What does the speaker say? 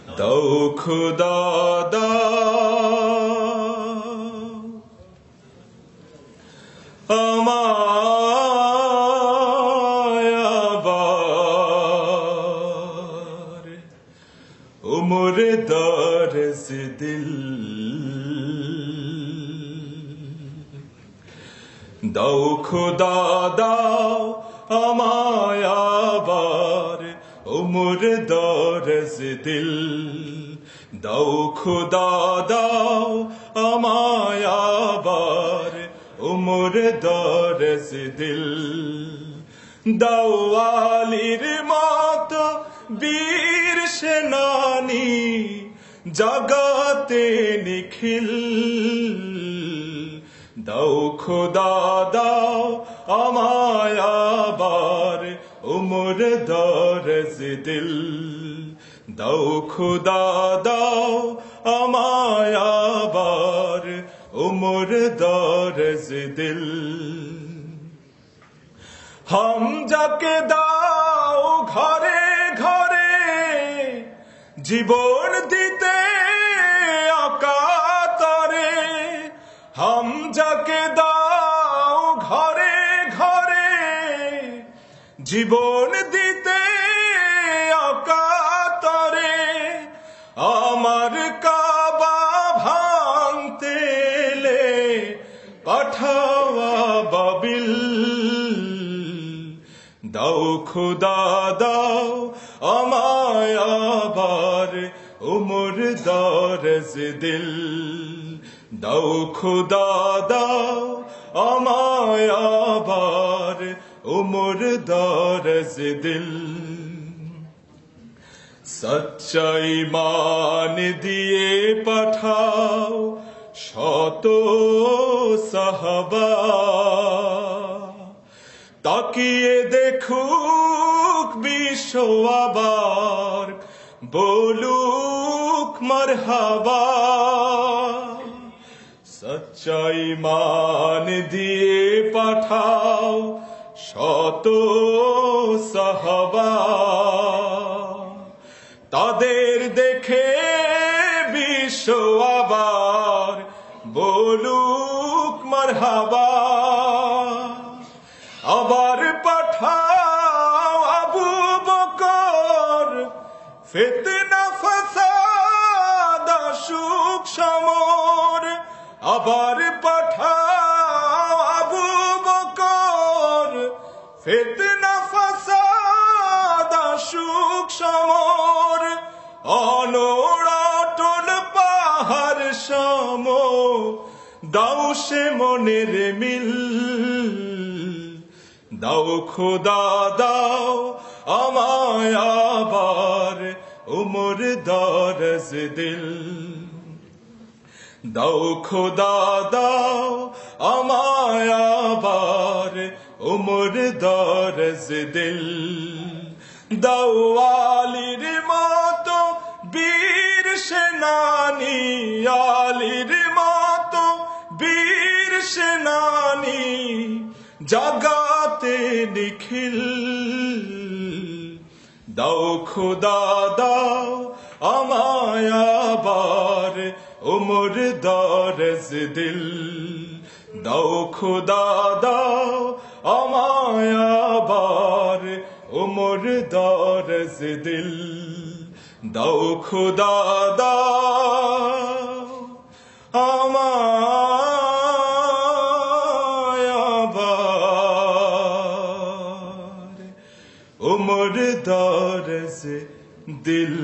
দাও খোদা দাও আমায় আবার উমর দরজ দিল দাও খোদা দাও আমায় আবার উমর দরজ দিল দাও খোদা দাও আমায় আবার উমর দরজ দিল দাও আলীর মতো বীর সেনানী জাগাতে নিখিল দাও খোদা দাও আমায় আবার উমর দরজ দিল দাও খোদা দাও আমায় আবার উমর দরজ দিল হামজাকে দাও ঘরে ঘরে জীবন দিতে অকাতরে হামজাকে দাও ঘরে ঘরে জীবন দিতে অকাতরে আমার কাবা ভাঙতে এলে পাঠাও আবাবিল দাও খোদা দাও আমায় আবার উমর দরজ দিল দাও খোদা দাও আমায় আবার উমর দরজ দিল সচ্চা ঈমান দিয়ে পাঠাও শত সাহাবা তাকিয়ে দেখুক বিশ্ব আবার বলুক মারহাবা সচ্চা ঈমান দিয়ে পাঠাও শত সাহাবা তাদের দেখে বিশ্ব আবার বলুক মারহাবা আবার পাঠাও আবু বকর ফিতনা ফাসাদ সুখ সমর আবার পাঠাও আবু বকর ফিতনা ফাসাদ সুখ সমর অনড়াটল পাহাড় সম দাও সে মনের মিল দাও খোদা দাও আমায় আবার উমর দরজ দিল দাও খোদা দাও আমায় আবার উমর দরজ দিল দাও আলীর মতো বীর সেনানী আলীর মতো বীর সেনানী জাগাতে নিখিল দাও খোদা দাও আমায় আবার উমর দরজ দিল দাও খোদা দাও আমায় আবার উমর দরজ দিল দাও খোদা দাও আমায় আবার উমর দরজ দিল